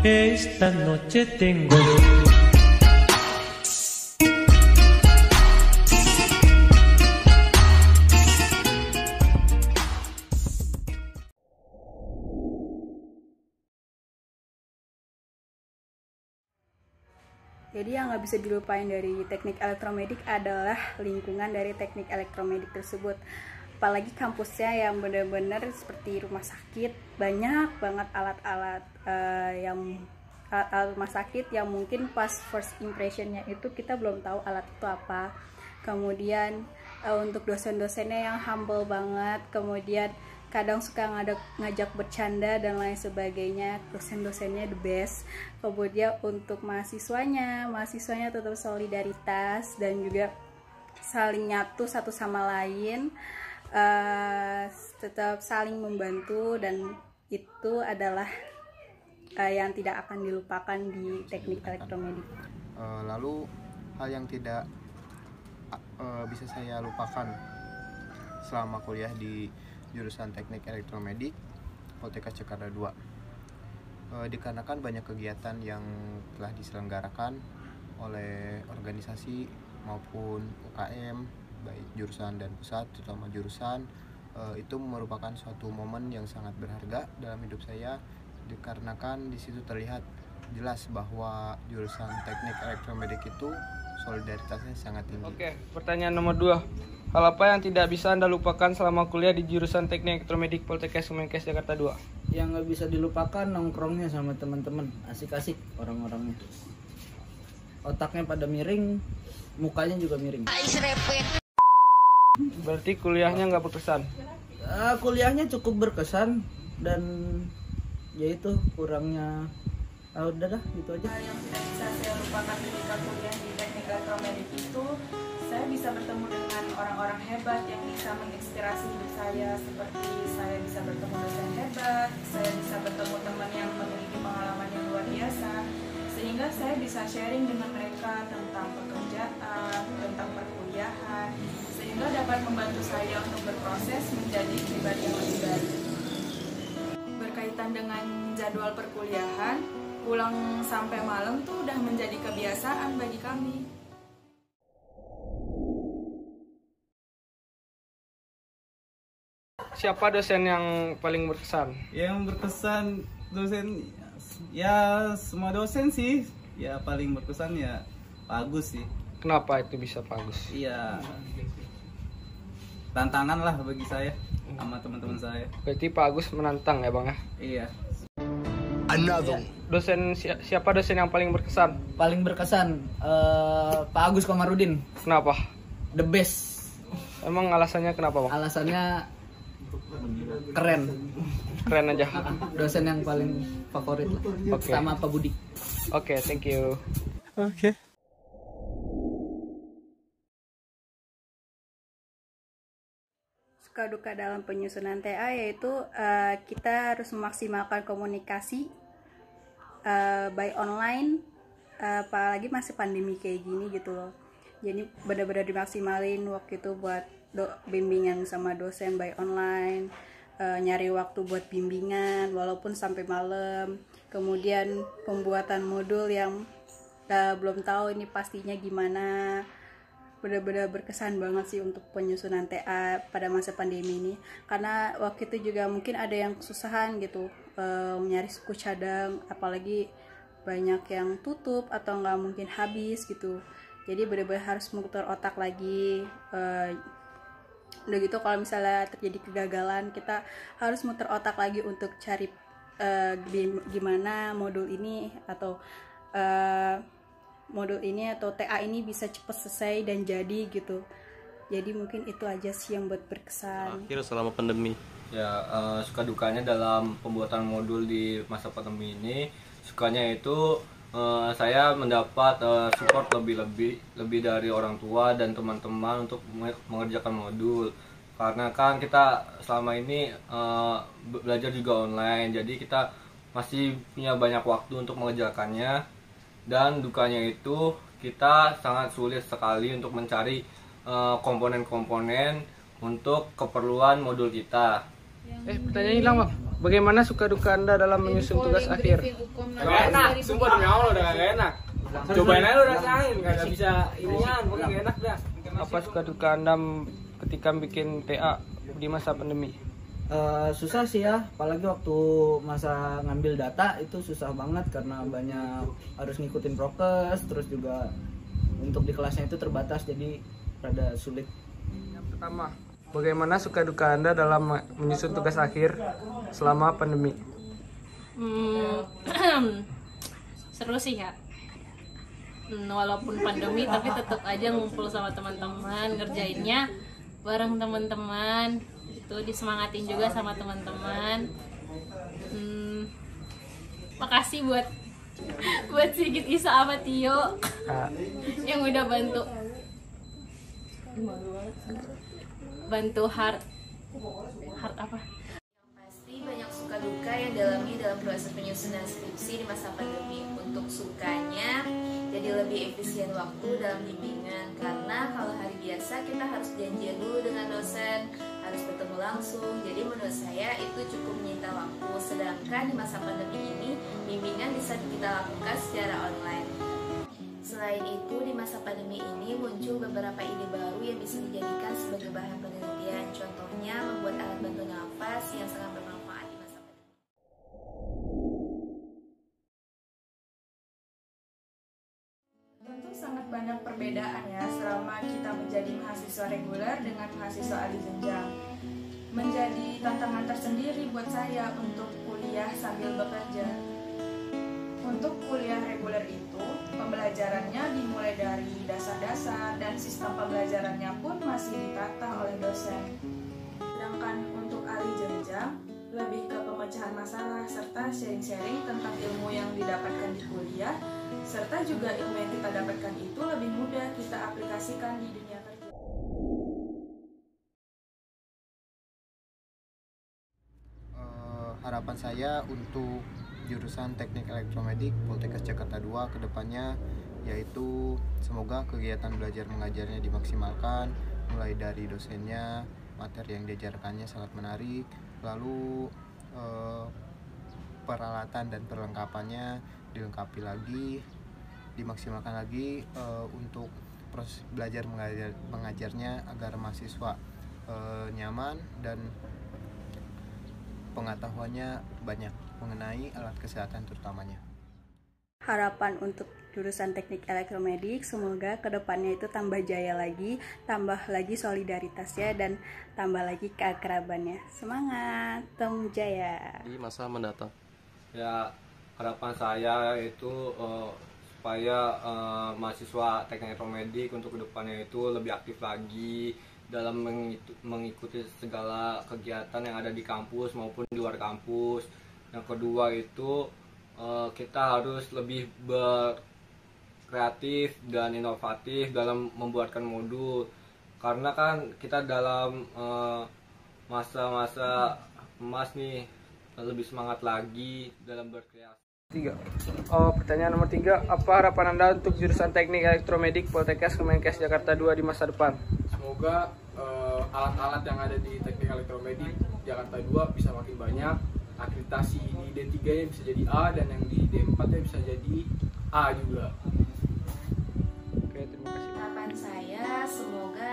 Esta noche tengo. Jadi yang nggak bisa dilupain dari teknik elektromedik adalah lingkungan dari teknik elektromedik tersebut. Apalagi kampusnya yang benar-benar seperti rumah sakit, banyak banget alat-alat alat rumah sakit yang mungkin pas first impressionnya itu kita belum tahu alat itu apa. Kemudian untuk dosen-dosennya yang humble banget, kemudian kadang suka ngajak bercanda dan lain sebagainya. Dosen-dosennya the best. Kemudian untuk mahasiswanya tetap solidaritas dan juga saling nyatu satu sama lain, tetap saling membantu, dan itu adalah yang tidak akan dilupakan di teknik elektromedik. Lalu hal yang tidak bisa saya lupakan selama kuliah di jurusan teknik elektromedik Poltekkes Jakarta 2, dikarenakan banyak kegiatan yang telah diselenggarakan oleh organisasi maupun UKM baik jurusan dan pusat, terutama jurusan. Itu merupakan suatu momen yang sangat berharga dalam hidup saya, dikarenakan di situ terlihat jelas bahwa jurusan teknik elektromedik itu solidaritasnya sangat tinggi. Oke, pertanyaan nomor 2. Hal apa yang tidak bisa Anda lupakan selama kuliah di jurusan teknik elektromedik Poltekkes Kemenkes Jakarta 2? Yang nggak bisa dilupakan nongkrongnya sama teman-teman, asik-asik orang-orangnya. Otaknya pada miring, mukanya juga miring. Berarti kuliahnya nggak berkesan? Kuliahnya cukup berkesan, dan ya itu kurangnya. Udah dah, gitu aja. Yang tidak bisa saya lupakan ketika kuliah di teknik elektromedik itu, saya bisa bertemu dengan orang-orang hebat yang bisa menginspirasi hidup saya. Seperti saya bisa bertemu dosen hebat, saya bisa bertemu teman yang memiliki pengalaman yang luar biasa, sehingga saya bisa sharing dengan mereka tentang pekerjaan, tentang perkuliahan, sehingga dapat membantu saya untuk berproses menjadi pribadi yang lebih baik. Berkaitan dengan jadwal perkuliahan, pulang sampai malam tuh udah menjadi kebiasaan bagi kami. Siapa dosen yang paling berkesan? Yang berkesan dosen, ya semua dosen sih. Ya paling berkesan ya Pak Agus sih. Kenapa itu bisa Pak Agus? Iya, tantangan lah bagi saya sama teman-teman saya. Berarti Pak Agus menantang ya Bang ya? Iya. Dosen siapa dosen yang paling berkesan? Paling berkesan Pak Agus Komarudin, Kenapa? the best. Emang alasannya kenapa Bang? Alasannya keren. Keren aja. Dosen yang paling favorit lah. Oke. Sama Pak Budi. Oke, thank you. Oke. Suka duka dalam penyusunan TA yaitu kita harus memaksimalkan komunikasi by online, apalagi masih pandemi kayak gini gitu loh. Jadi benar-benar dimaksimalin waktu itu buat bimbingan sama dosen by online, nyari waktu buat bimbingan walaupun sampai malam. Kemudian pembuatan modul yang belum tahu ini pastinya gimana. Benar-benar berkesan banget sih untuk penyusunan TA pada masa pandemi ini, karena waktu itu juga mungkin ada yang kesusahan gitu nyari suku cadang, apalagi banyak yang tutup atau nggak mungkin habis gitu. Jadi benar-benar harus memutar otak lagi. Udah gitu kalau misalnya terjadi kegagalan, kita harus muter otak lagi untuk cari gimana modul ini atau TA ini bisa cepat selesai dan jadi gitu. Jadi mungkin itu aja sih yang buat berkesan. Akhir selama pandemi. Ya, suka dukanya dalam pembuatan modul di masa pandemi ini, sukanya itu saya mendapat support lebih dari orang tua dan teman-teman untuk mengerjakan modul. Karena kan kita selama ini belajar juga online, jadi kita masih punya banyak waktu untuk mengerjakannya. Dan dukanya itu kita sangat sulit sekali untuk mencari komponen-komponen untuk keperluan modul kita. Pertanyaan hilang Bang. Bagaimana suka duka Anda dalam menyusun tugas akhir? Gak enak, sumpah demi Allah udah gak enak. Cobain aja lu rasain, gak bisa inian, pokoknya gak enak dah. Apa suka duka Anda ketika bikin TA di masa pandemi? Susah sih ya, apalagi waktu masa ngambil data itu susah banget karena banyak harus ngikutin prokes, terus juga untuk di kelasnya itu terbatas jadi rada sulit. Yang pertama, bagaimana suka duka Anda dalam menyusun tugas akhir selama pandemi? Seru sih ya. Walaupun pandemi tapi tetap aja ngumpul sama teman-teman, ngerjainnya bareng teman-teman. Itu disemangatin juga sama teman-teman. Makasih buat Sigit, Isa sama Tio yang udah bantu hard apa? Pasti banyak suka duka yang dialami dalam proses penyusunan skripsi di masa pandemi. Untuk sukanya, jadi lebih efisien waktu dalam bimbingan, karena kalau hari biasa kita harus janjian dulu dengan dosen, harus bertemu langsung. Jadi menurut saya itu cukup menyita waktu. Sedangkan di masa pandemi ini, bimbingan bisa kita lakukan secara online. Selain itu, di masa pandemi ini muncul beberapa ide baru yang bisa dijadikan sebagai bahan penelitian. Contohnya, membuat alat bantu nafas yang sangat bermanfaat di masa pandemi. Tentu sangat banyak perbedaannya selama kita menjadi mahasiswa reguler dengan mahasiswa alih jenjang. Menjadi tantangan tersendiri buat saya untuk kuliah sambil bekerja. Untuk kuliah reguler itu, pembelajarannya dimulai dari dasar-dasar dan sistem pembelajarannya pun masih ditata oleh dosen. Sedangkan untuk alih jenjang, lebih ke pemecahan masalah serta sharing-sharing tentang ilmu yang didapatkan di kuliah, serta juga ilmu yang kita dapatkan itu lebih mudah kita aplikasikan di dunia kerja. Harapan saya untuk jurusan Teknik Elektromedik Poltekkes Jakarta 2 kedepannya yaitu semoga kegiatan belajar mengajarnya dimaksimalkan, mulai dari dosennya, materi yang diajarkannya sangat menarik, lalu peralatan dan perlengkapannya dilengkapi lagi, dimaksimalkan lagi untuk proses belajar mengajarnya agar mahasiswa nyaman dan pengetahuannya banyak mengenai alat kesehatan terutamanya. Harapan untuk jurusan Teknik Elektromedik semoga kedepannya itu tambah jaya lagi, tambah lagi solidaritasnya dan tambah lagi keakrabannya. Semangat, Tom Jaya. Di masa mendatang. Ya, harapan saya itu supaya mahasiswa Teknik Elektromedik untuk kedepannya itu lebih aktif lagi dalam mengikuti segala kegiatan yang ada di kampus maupun di luar kampus. Yang kedua itu kita harus lebih berkreatif dan inovatif dalam membuatkan modul, karena kan kita dalam masa-masa emas nih, lebih semangat lagi dalam berkreasi. Pertanyaan nomor 3, apa harapan Anda untuk jurusan Teknik Elektromedik Poltekkes Kemenkes Jakarta 2 di masa depan? Semoga alat-alat yang ada di Teknik Elektromedik Jakarta 2 bisa makin banyak, akreditasi di D3 nya bisa jadi A dan yang di D4 nya bisa jadi A juga. Oke, terima kasih. Harapan saya semoga